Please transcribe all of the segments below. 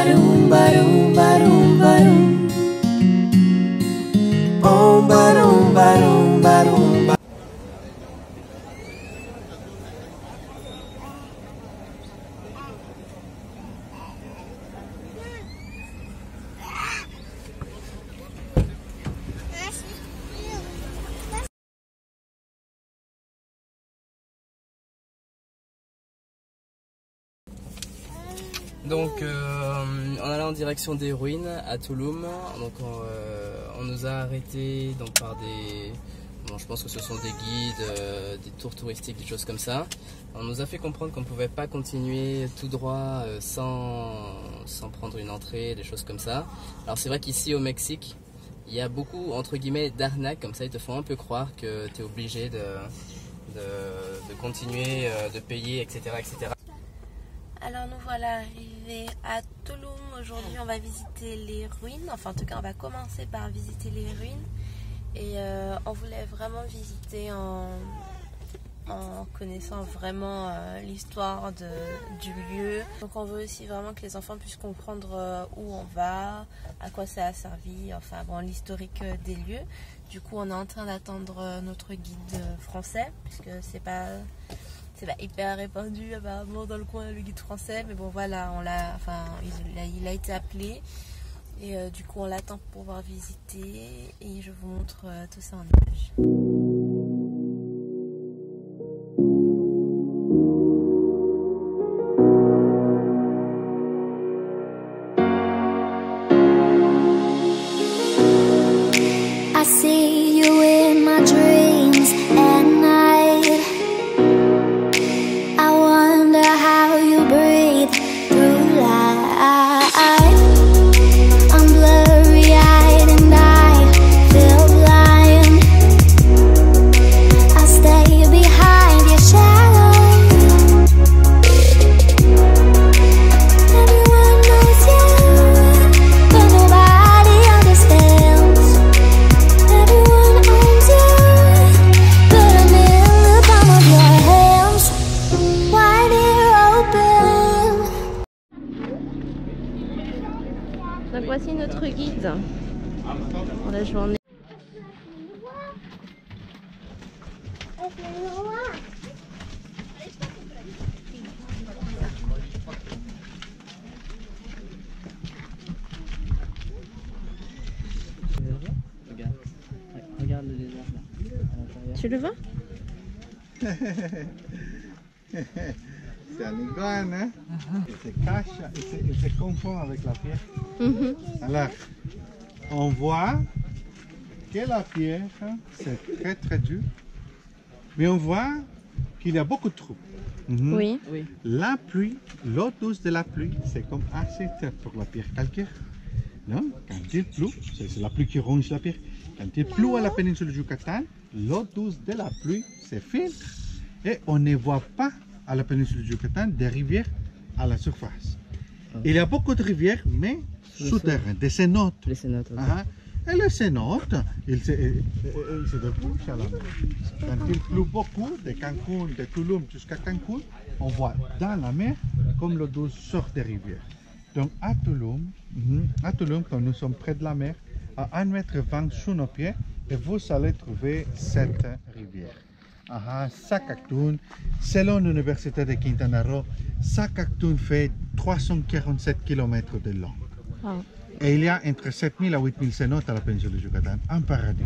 barum, barum, barum, barum. Oh, barum, barum, barum, barum. Donc on allait en direction des ruines à Tulum. Donc on nous a arrêtés donc par des, bon, je pense que ce sont des guides, des tours touristiques, des choses comme ça. On nous a fait comprendre qu'on ne pouvait pas continuer tout droit sans prendre une entrée, des choses comme ça. Alors c'est vrai qu'ici au Mexique, il y a beaucoup entre guillemets d'arnaques, comme ça ils te font un peu croire que tu es obligé de continuer, de payer, etc., etc. Alors nous voilà arrivés à Tulum. Aujourd'hui on va visiter les ruines, enfin en tout cas on va commencer par visiter les ruines. Et on voulait vraiment visiter en connaissant vraiment l'histoire du lieu. Donc on veut aussi vraiment que les enfants puissent comprendre où on va, à quoi ça a servi, enfin bon, l'historique des lieux. Du coup on est en train d'attendre notre guide français, puisque c'est pas hyper répandu apparemment dans le coin, le guide français, mais bon voilà, il a été appelé et du coup on l'attend pour pouvoir visiter et je vous montre tout ça en images. I see you in my dreams at night. I wonder how you breathe through life. I'm blurry-eyed and I feel blind. I stay behind your shadow. Everyone knows you, but nobody understands. Everyone owns you, but I'm in the palm of your hands. Wide open. Donc voici notre guide pour la journée. Regarde le désert là, à l'intérieur. Tu le vois? C'est un iguane, hein? Il se cache, il se confond avec la pierre. Alors, on voit que la pierre, c'est très très dur, mais on voit qu'il y a beaucoup de trous. Oui. Oui. La pluie, l'eau douce de la pluie, c'est comme assez pour la pierre calcaire. Non? Quand il pleut, c'est la pluie qui ronge la pierre. Quand il pleut à la péninsule du Yucatan, l'eau douce de la pluie se filtre et on ne voit pas à la péninsule du Yucatan des rivières à la surface. Il y a beaucoup de rivières, mais souterraines, des cénotes. Les cénotes. Okay. Et les cénotes, ils se débouchent à la mer. Quand il pleut beaucoup, de Cancun, de Tulum jusqu'à Cancun, on voit dans la mer comme l'eau douce sort des rivières. Donc à Tulum, quand nous sommes près de la mer, à 1,20 m sous nos pieds, et vous allez trouver cette rivière. Sakaktoon, selon l'université de Quintana Roo, Sakaktoon fait 347 km de long. Wow. Et il y a entre 7000 à 8000 cénotes à la péninsule du Yucatan, un paradis.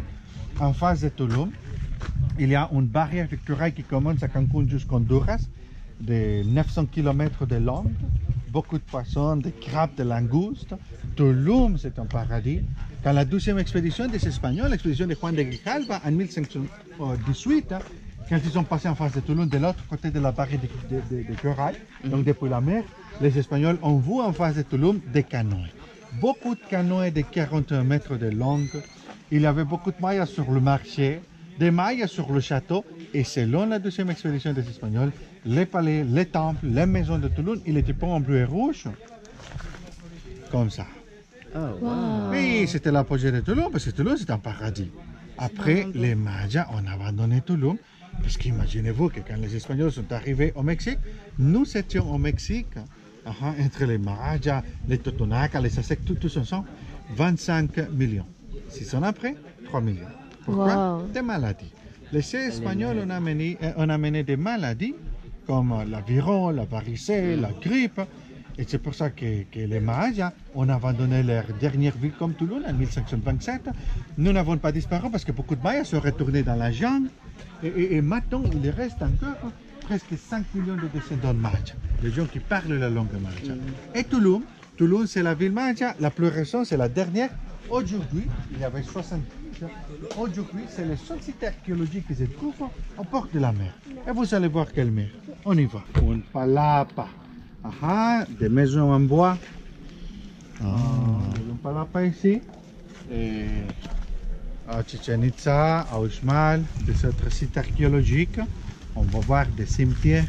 En face de Tulum, il y a une barrière de corail qui commence à Cancun jusqu'à Honduras, de 900 km de long. Beaucoup de poissons, de crabes, de langoustes. Tulum, c'est un paradis. Quand la 12e expédition des Espagnols, l'expédition de Juan de Grijalva en 1518, quand ils sont passés en face de Tulum, de l'autre côté de la barrière de corail, donc depuis la mer, les Espagnols ont vu en face de Tulum des canoës. Beaucoup de canoës de 41 mètres de long. Il y avait beaucoup de mayas sur le marché, des mayas sur le château. Et selon la 12e expédition des Espagnols, les palais, les temples, les maisons de Tulum, ils étaient peints en bleu et rouge. Comme ça. Oh, wow. Oui, c'était l'apogée de Tulum, parce que Tulum, c'est un paradis. Après, les Mayas ont abandonné Tulum, parce qu'imaginez-vous que quand les Espagnols sont arrivés au Mexique, nous étions au Mexique entre les Maharajas, les Totonakas, les Sasecs, tous ensemble, 25 millions. 6 ans après, 3 millions. Pourquoi? Wow. Des maladies. Les chefs espagnols ont amené des maladies comme l'aviron, la varicelle, la grippe. Et c'est pour ça que les Maharajas ont abandonné leur dernière ville comme Toulon en 1527. Nous n'avons pas disparu parce que beaucoup de Mayas sont retournés dans la jungle. Et maintenant, il reste encore presque 5 millions de descendants de Mahaja, les gens qui parlent la langue Mahaja. Et Toulon, c'est la ville Mahaja, la plus récente, c'est la dernière. Aujourd'hui, il y avait 70. Aujourd'hui, c'est le seul site archéologique qui se trouve au port de la mer. Et vous allez voir quelle mer. On y va. Un palapa. Des maisons en bois. Un palapa ici. Et à Chichen Itza, à Uxmal, des autres sites archéologiques. On va voir des cimetières.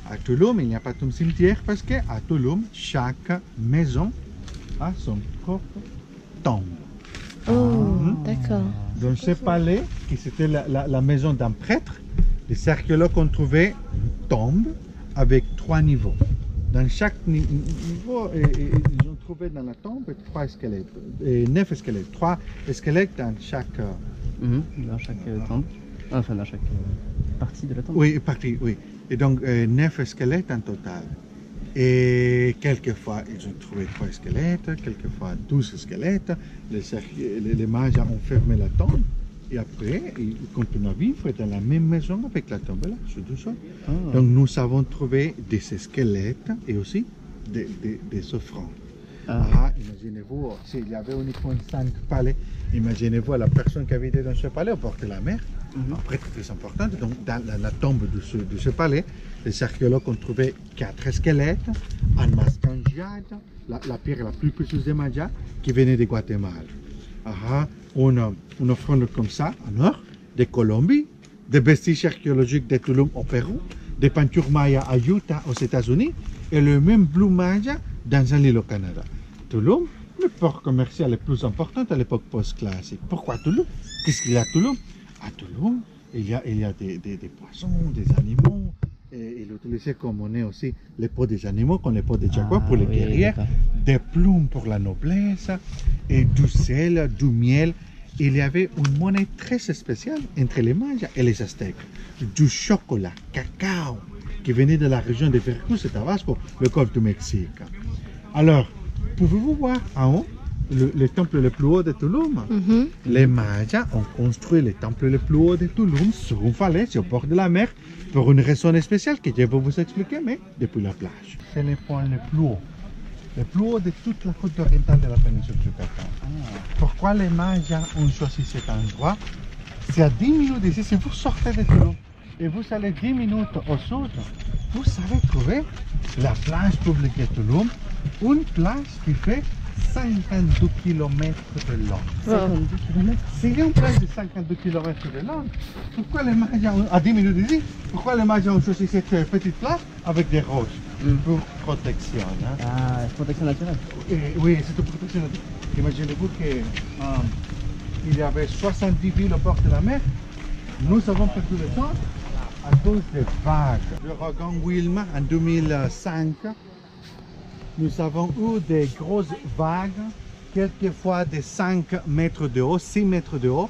À Tulum, il n'y a pas de cimetière parce qu'à Tulum, chaque maison a son propre tombe. Oh, d'accord. Dans ce palais, qui c'était la maison d'un prêtre, les archéologues ont trouvé une tombe avec 3 niveaux. Dans chaque niveau, ils ont trouvé dans la tombe 3 squelettes, 9 squelettes, 3 squelettes dans chaque... Dans chaque tombe. Enfin, dans chaque partie de la tombe. Oui, partie, oui. Et donc 9 squelettes en total. Et quelquefois, ils ont trouvé 3 squelettes, quelquefois 12 squelettes. Les mages ont fermé la tombe. Et après, ils continuent à vivre dans la même maison avec la tombe là, sur tout ça. Donc nous avons trouvé des squelettes et aussi des offrandes. Imaginez-vous, s'il y avait uniquement 5 palais, imaginez-vous la personne qui habitait dans ce palais au bord de la mer. Après, très important, donc dans la tombe de ce palais, les archéologues ont trouvé 4 squelettes, un masque en jade, la pierre la plus précieuse des Mayas, qui venait de Guatemala. Une offrande comme ça, en or, de Colombie, des vestiges archéologiques de Tulum au Pérou, des peintures mayas à Utah aux États-Unis, et le même blue maya dans un île au Canada. Tulum, le port commercial le plus important à l'époque post-classique. Pourquoi Tulum? Qu'est-ce qu'il y a à Tulum? À Tulum, il y a des poissons, des animaux. Et il utilisait comme monnaie aussi les peaux des animaux, comme les peaux des jaguars pour les guerrières, des plumes pour la noblesse, et du sel, du miel. Il y avait une monnaie très spéciale entre les Mayas et les Aztèques. Du chocolat, cacao, qui venait de la région de Veracruz et Tabasco, le golfe du Mexique. Alors, pouvez-vous voir en haut le temple le plus haut de Tulum? Les Mayas ont construit le temple le plus haut de Tulum sur une falaise au bord de la mer pour une raison spéciale que je vais vous expliquer, mais depuis la plage. C'est le point le plus haut de toute la côte orientale de la péninsule du Yucatan. Pourquoi les Mayas ont choisi cet endroit? C'est à 10 minutes d'ici. Si vous sortez de Tulum et vous allez 10 minutes au sud, vous allez trouver la plage publique de Tulum, une plage qui fait 52 km de long. 52 km. C'est une plage de 52 km de long. Pourquoi les Mayas ont, à 10 minutes d'ici, pourquoi les Mayas ont choisi cette petite plage avec des roches? Pour protection. Protection naturelle. Oui, c'est une protection naturelle. Imaginez-vous qu'il y avait 70 villes au bord de la mer. Nous avons perdu le temps à cause des vagues. L'ouragan Wilma en 2005. Nous avons eu des grosses vagues, quelquefois de 5 mètres de haut, 6 mètres de haut.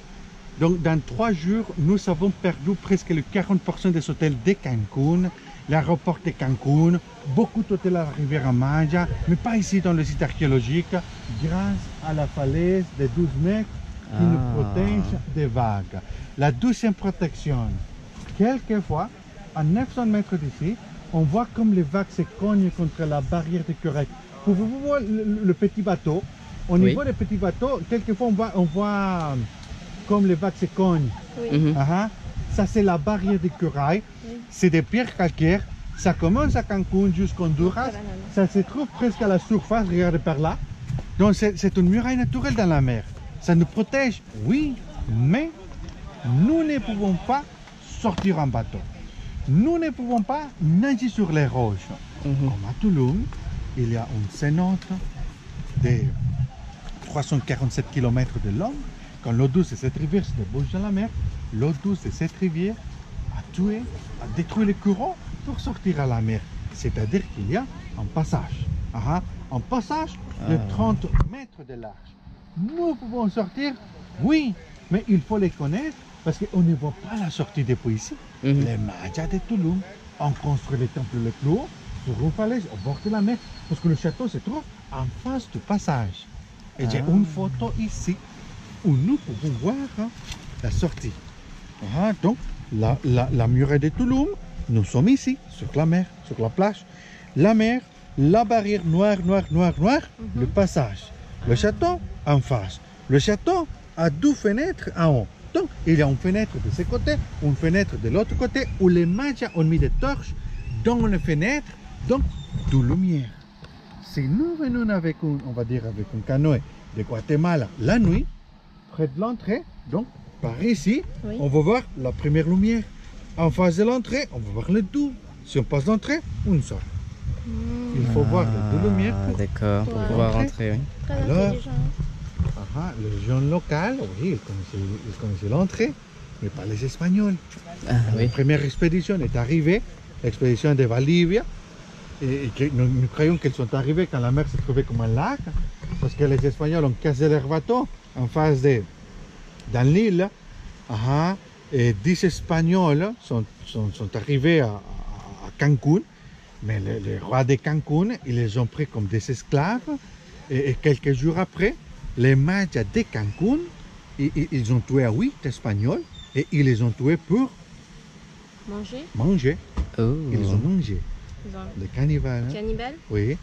Donc dans 3 jours, nous avons perdu presque le 40% des hôtels de Cancun, l'aéroport de Cancun, beaucoup d'hôtels à la rivière Maya, mais pas ici dans le site archéologique, grâce à la falaise de 12 mètres qui nous protège des vagues. La deuxième protection, quelquefois, à 900 mètres d'ici, on voit comme les vagues se cognent contre la barrière de corail. Pouvez-vous voir le petit bateau? Au niveau des petits bateaux, quelquefois on voit comme les vagues se cognent. Ça c'est la barrière de corail. C'est des pierres calcaires. Ça commence à Cancun jusqu'à Honduras. Ça se trouve presque à la surface, regardez par là. Donc c'est une muraille naturelle dans la mer. Ça nous protège, oui, mais nous ne pouvons pas sortir en bateau. Nous ne pouvons pas nager sur les roches. Comme à Tulum, il y a une cénote de 347 km de long. Quand l'eau douce de cette rivière se débouche dans la mer, l'eau douce de cette rivière a détruit les courants pour sortir à la mer. C'est-à-dire qu'il y a un passage. Un passage de 30 mètres de large. Nous pouvons sortir, oui, mais il faut les connaître parce qu'on ne voit pas la sortie depuis ici. Les Mayas de Tulum ont construit les temples les plus hauts sur une falaise au bord de la mer parce que le château se trouve en face du passage. Et j'ai une photo ici où nous pouvons voir la sortie. Donc, la muraille de Tulum, nous sommes ici, sur la mer, sur la plage. La mer, la barrière noire, le passage. Le château en face. Le château a 2 fenêtres en haut. Donc, il y a une fenêtre de ce côté, une fenêtre de l'autre côté, où les Mayas ont mis des torches dans les fenêtres, donc de lumière. Si nous venons avec on va dire avec un canoë de Guatemala la nuit, près de l'entrée, donc par ici, on va voir la première lumière. En face de l'entrée, on va voir le deux. Si on passe l'entrée, on sort. Il faut voir les 2 lumières D'accord, pour pouvoir rentrer, oui. Alors, les gens locaux, oui, ils connaissaient l'entrée, mais pas les Espagnols. La première expédition est arrivée, l'expédition de Valdivia, et nous croyons qu'elles sont arrivées quand la mer se trouvait comme un lac, parce que les Espagnols ont cassé leur bateau en face dans l'île, et 10 Espagnols sont arrivés à Cancun, mais les rois de Cancun, ils les ont pris comme des esclaves, et quelques jours après, les Mayas de Cancun, ils ont tué 8 Espagnols, et ils les ont tués pour manger. Ils ont mangé. Les cannibales. Cannibales? Oui.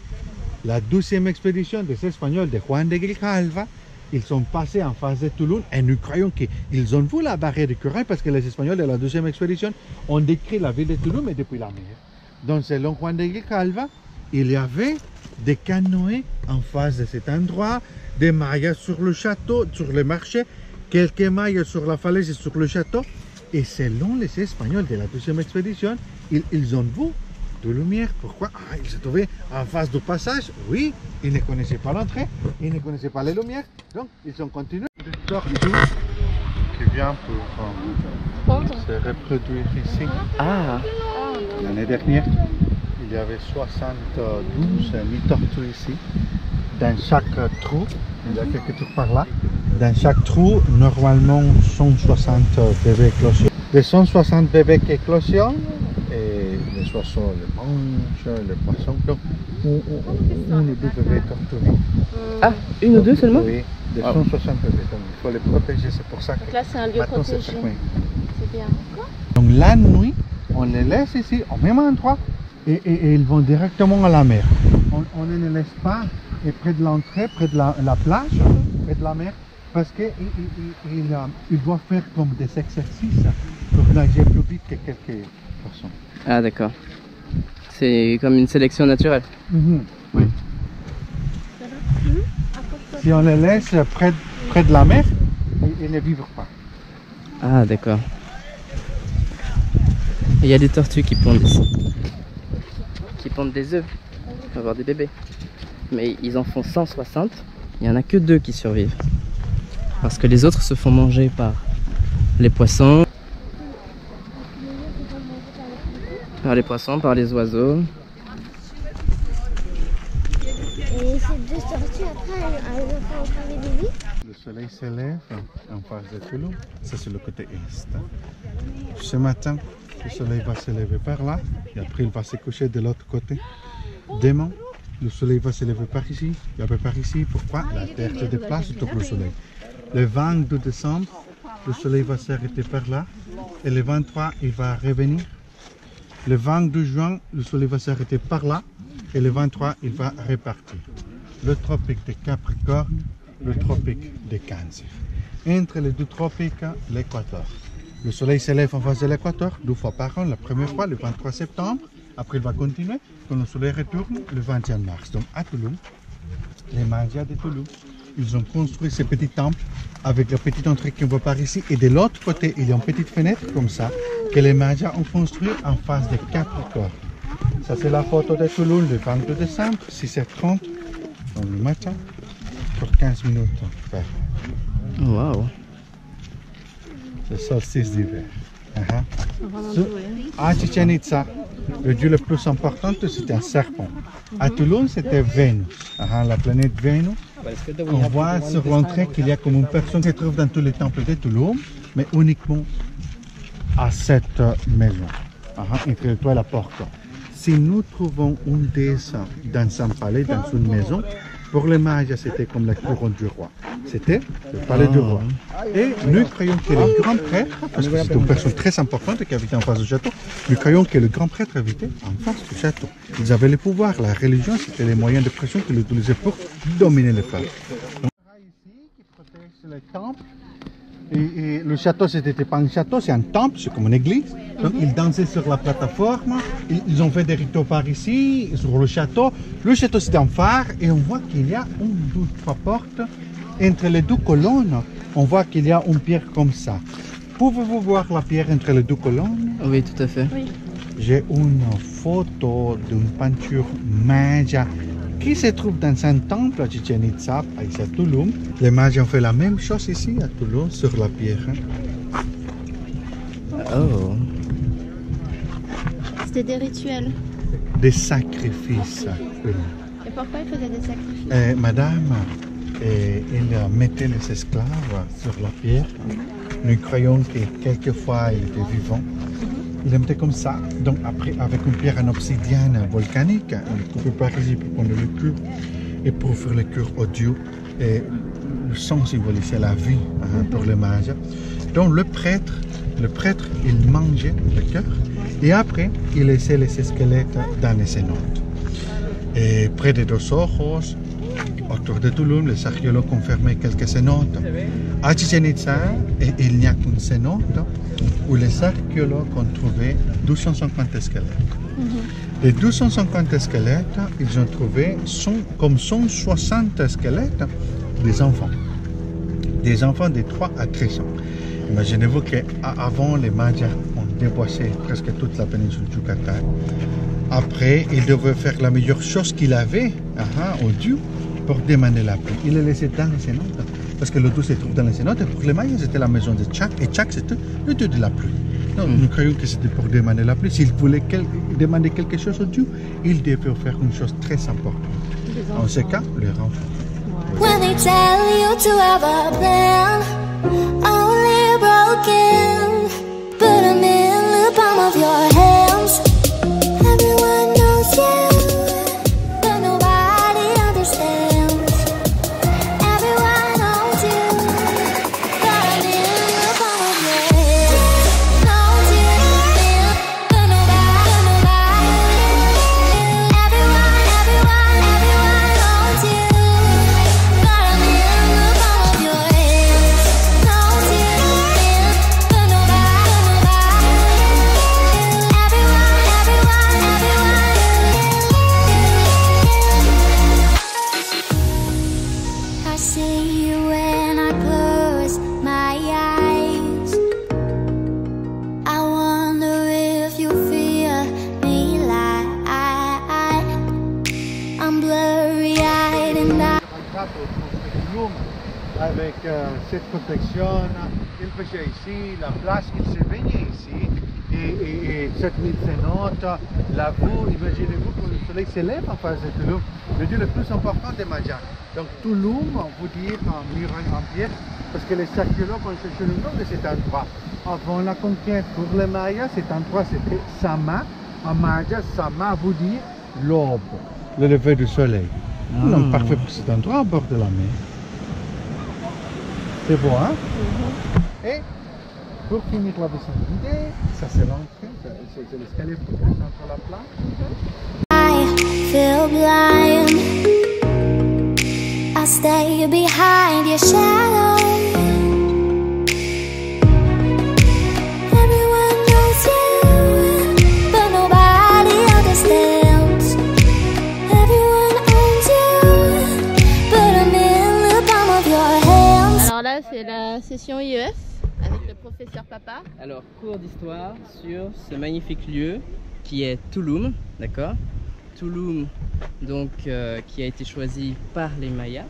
La 12e expédition des Espagnols de Juan de Grijalva, ils sont passés en face de Tulum et nous croyons qu'ils ont vu la barrière de corail parce que les Espagnols de la 12e expédition ont décrit la ville de Tulum et depuis la mer. Donc selon Juan de Grijalva, il y avait des canoës en face de cet endroit, des Mayas sur le château, sur le marché, quelques Mayas sur la falaise et sur le château. Et selon les Espagnols de la 12e expédition, ils ont vu de lumière. Pourquoi? Ils se trouvaient en face du passage. Oui, ils ne connaissaient pas l'entrée, ils ne connaissaient pas les lumières. Donc, ils ont continué. Des tortues qui viennent pour se reproduire ici. L'année dernière, il y avait 72 tortues ici. Dans chaque trou, il y a quelques trous par là. Dans chaque trou, normalement, 160 bébés éclosionnent. Les 160 bébés qui éclosionnent, et les oiseaux les mangent, les poissons. Donc, une ou 2 bébés tortues. Ah, 1 ou 2 seulement? Oui, des 160 bébés. Donc, il faut les protéger, c'est pour ça que. Donc là, c'est un lieu protégé. C'est bien. Donc, la nuit, on les laisse ici, au même endroit, et ils vont directement à la mer. On ne les laisse pas près de l'entrée, près de la plage, près de la mer, parce qu'ils doivent faire comme des exercices pour nager plus vite que quelques personnes. Ah d'accord. C'est comme une sélection naturelle. Oui. Si on les laisse près de la mer, ils ne vivent pas. Ah d'accord. Il y a des tortues qui pondent ici. Qui pondent des œufs pour avoir des bébés. Mais ils en font 160. Il n'y en a que 2 qui survivent. Parce que les autres se font manger par les poissons. Par les poissons, par les oiseaux. Et ces 2 tortues, après, elles font encore des bébés? Le soleil se lève en face de Tulum. Ça, c'est le côté est. Ce matin, le soleil va se lever par là. Et après, il va se coucher de l'autre côté. Demain, le soleil va se lever par ici. Et après par ici. Pourquoi? La Terre se déplace autour du soleil. Le 22 décembre, le soleil va s'arrêter par là. Et le 23, il va revenir. Le 22 juin, le soleil va s'arrêter par là. Et le 23, il va repartir. Le tropique de Capricorne, le tropique de Cancer. Entre les 2 tropiques, l'équateur. Le soleil se lève en face de l'équateur 2 fois par an. La première fois, le 23 septembre. Après, il va continuer quand le soleil retourne le 21 mars. Donc, à Tulum, les Mayas de Tulum, ils ont construit ces petits temples avec la petite entrée qu'on voit par ici. Et de l'autre côté, il y a une petite fenêtre comme ça que les Mayas ont construit en face de Capricorne. Ça, c'est la photo de Tulum le 22 décembre, 6h30, dans le matin, pour 15 minutes. Waouh! Le solstice d'hiver. À Chichen Itza, le dieu le plus important, c'était un serpent. À Toulouse, c'était Vénus, la planète Vénus. On voit sur l'entrée qu'il y a comme une personne qui se trouve dans tous les temples de Toulouse, mais uniquement à cette maison, entre le toit et la porte. Si nous trouvons une déesse dans un palais, dans une maison, pour les Mayas, c'était comme la couronne du roi. C'était le palais du roi. Et nous croyons que le grand prêtre, parce que c'était une personne très importante qui habitait en face du château, nous croyons que le grand prêtre habitait en face du château. Ils avaient le pouvoir, la religion, c'était les moyens de pression qu'ils utilisaient pour dominer le peuple. Ici, qui protège les temples. Et le château, c'était pas un château, c'est un temple, c'est comme une église. Donc ils dansaient sur la plateforme, ils ont fait des rituels par ici, sur le château. Le château, c'est un phare et on voit qu'il y a une ou trois portes. Entre les deux colonnes, on voit qu'il y a une pierre comme ça. Pouvez-vous voir la pierre entre les deux colonnes? Oui, tout à fait. Oui. J'ai une photo d'une peinture maya qui se trouve dans un temple à Chichen Itza, à Toulouse. Les Mayas ont fait la même chose ici à Toulouse, sur la pierre. Oh. C'était des rituels. Des sacrifices. Oui. Et pourquoi ils faisaient des sacrifices? Madame, il mettait les esclaves sur la pierre. Nous croyons que quelquefois il était vivant. Il mettait comme ça, donc après avec une pierre en obsidienne volcanique, il coupait par ici pour prendre le cœur et pour faire le cœur au Dieu. Et le sang symbolisait la vie pour les Mayas. Donc le prêtre, il mangeait le cœur et après il laissait les squelettes dans les cénotes. Et près de Dos Ojos, autour de Toulouse, les archéologues confirmaient quelques cénotes. À Chichen Itza, il n'y a qu'une cénote où les archéologues ont trouvé 250 squelettes. Les 250 squelettes, ils ont trouvé comme 160 squelettes des enfants de 3 à 13 ans. Imaginez-vous qu'avant, les Mayas ont déboissé presque toute la péninsule du Yucatan. Après, ils devaient faire la meilleure chose qu'il avait au Dieu pour demander la pluie. Il les laissait dans les cénotes, parce que le Dieu se trouve dans les cénotes. Et pour les Mayas, c'était la maison de Tchak, et Tchak, c'était le Dieu de la pluie. Donc, nous croyons que c'était pour demander la pluie. S'il voulait demander quelque chose au Dieu, il devait faire une chose très importante. En ce cas, les enfants. When they tell you to have a plan, only broken, put 'em in the palm of your hands. Everyone knows you, but nobody understands. Everyone knows you, put 'em in the palm of your hands. Knows you, but nobody. Everyone knows you. I see you when I close my eyes. I wonder if you feel me like I'm blurry-eyed and Avec cette protection, il faisait ici, la place, il se baignait ici, et cette ville cénote, la boue, imaginez-vous que le soleil se lève en face de Toulouse, le dieu le plus important des Mayas. Donc Toulouse, on vous dit en muraille en pierre, parce que les archéologues ont cherché le nom de cet endroit. Avant la conquête, pour les Mayas, cet endroit c'était Sama. En Maya, Sama vous dit l'aube, le lever du soleil. Donc parfait pour cet endroit, au bord de la mer. C'est beau, hein? Et pour finir la visite guidée, ça c'est l'entrée, c'est l'escalier pour descendre sur la plage. I feel blind. I stay behind your shadow. Everyone knows you, but nobody understands. Everyone owns you, put 'em in the palm of your hands. Alors là, c'est la session IEF avec le professeur Papa. Alors, cours d'histoire sur ce magnifique lieu qui est Tulum, d'accord? Tulum, donc, qui a été choisi par les Mayas.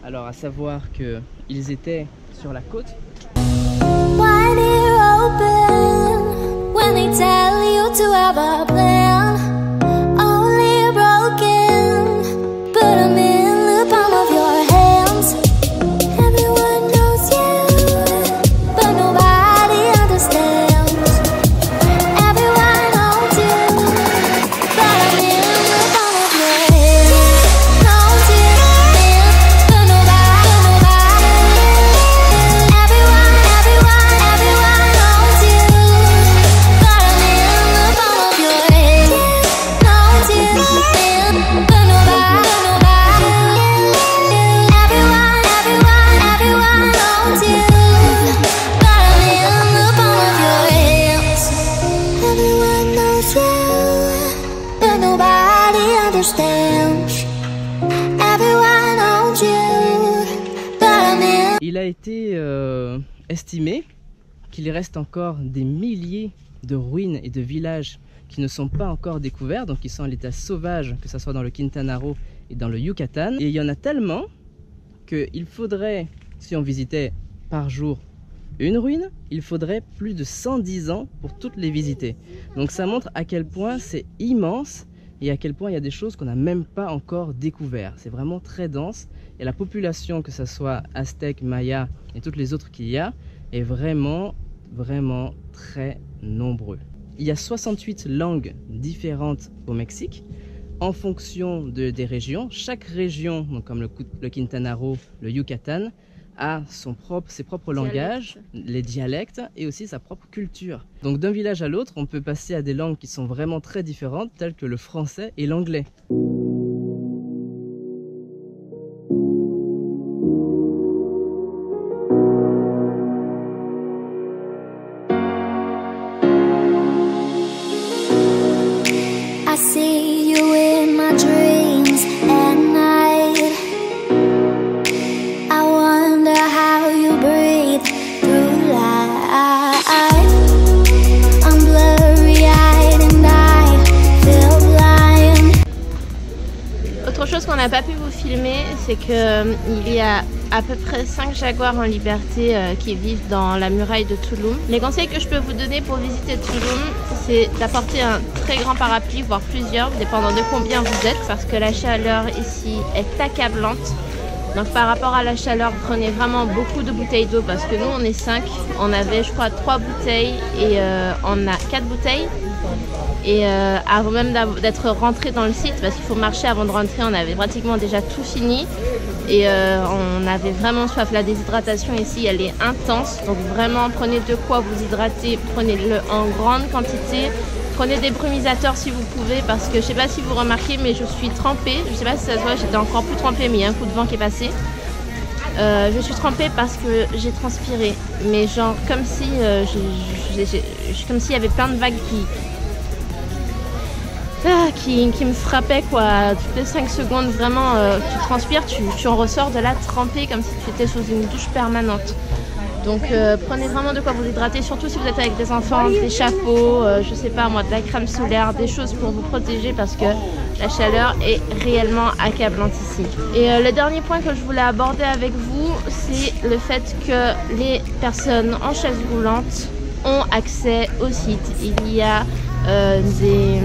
Alors, à savoir qu'ils étaient sur la côte. One ear open, have a plan, only broken. Put them in the palm of your hands. Everyone knows you, but nobody understands. Everyone knows you, but I'm in the palm of your hands. Knows you, but nobody. Everyone knows you, but I'm in the palm of your hands. Knows you, but nobody. Everyone knows you, but I'm in the palm of your hands. Everyone knows you, but nobody understands. Everyone knows you, but I'm in. Il a été estimé qu'il reste encore des milliers de ruines et de villages qui ne sont pas encore découverts, donc qui sont à l'état sauvage, que ce soit dans le Quintana Roo et dans le Yucatan. Et il y en a tellement qu'il faudrait, si on visitait par jour une ruine, il faudrait plus de 110 ans pour toutes les visiter. Donc ça montre à quel point c'est immense et à quel point il y a des choses qu'on n'a même pas encore découvertes. C'est vraiment très dense et la population, que ce soit aztèque, maya et toutes les autres qu'il y a, est vraiment très nombreux. Il y a 68 langues différentes au Mexique en fonction des régions. Chaque région, donc comme le Quintana Roo, le Yucatan, a ses propres langages, les dialectes et aussi sa propre culture. Donc d'un village à l'autre, on peut passer à des langues qui sont vraiment très différentes, telles que le français et l'anglais. I see you in my dreams at night. I wonder how you breathe through life. I'm blurry-eyed and I feel blind. Autre chose qu'on n'a pas pu vous filmer, c'est qu'il y a à peu près 5 jaguars en liberté qui vivent dans la muraille de Tulum. Les conseils que je peux vous donner pour visiter Tulum, c'est d'apporter un très grand parapluie, voire plusieurs, dépendant de combien vous êtes, parce que la chaleur ici est accablante. Donc par rapport à la chaleur, prenez vraiment beaucoup de bouteilles d'eau, parce que nous on est 5, on avait je crois 3 bouteilles et on a 4 bouteilles. Et avant même d'être rentré dans le site, parce qu'il faut marcher avant de rentrer, on avait pratiquement déjà tout fini. Et on avait vraiment soif. La déshydratation ici, elle est intense. Donc vraiment, prenez de quoi vous hydrater. Prenez-le en grande quantité. Prenez des brumisateurs si vous pouvez, parce que je sais pas si vous remarquez, mais je suis trempée. Je sais pas si ça se voit, j'étais encore plus trempée, mais il y a un coup de vent qui est passé. Je suis trempée parce que j'ai transpiré. Mais genre comme si comme s'il y avait plein de vagues qui me frappait quoi, toutes les 5 secondes, vraiment tu transpires, tu en ressors de là trempé comme si tu étais sous une douche permanente. Donc prenez vraiment de quoi vous hydrater, surtout si vous êtes avec des enfants, des chapeaux, je sais pas moi, de la crème solaire, des choses pour vous protéger, parce que la chaleur est réellement accablante ici. Et le dernier point que je voulais aborder avec vous, c'est le fait que les personnes en chaise roulante ont accès au site. Il y a des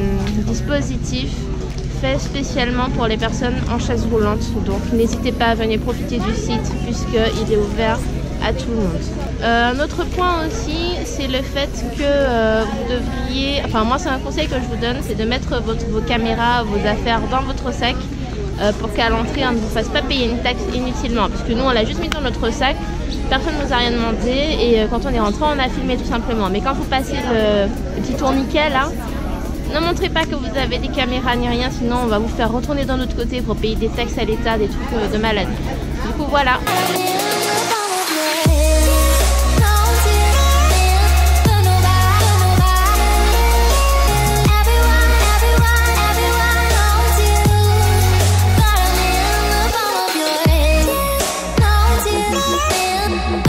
dispositifs faits spécialement pour les personnes en chaise roulante, donc n'hésitez pas à venir profiter du site puisqu'il est ouvert à tout le monde. Un autre point aussi, c'est le fait que vous devriez, enfin moi c'est un conseil que je vous donne, c'est de mettre vos caméras, vos affaires dans votre sac pour qu'à l'entrée on ne vous fasse pas payer une taxe inutilement, parce que nous on l'a juste mis dans notre sac, personne ne nous a rien demandé et quand on est rentré on a filmé tout simplement. Mais quand vous passez le petit tourniquet là, ne montrez pas que vous avez des caméras ni rien, sinon on va vous faire retourner d'un autre côté pour payer des taxes à l'État, des trucs de malade. Du coup voilà. I'm in the palm of your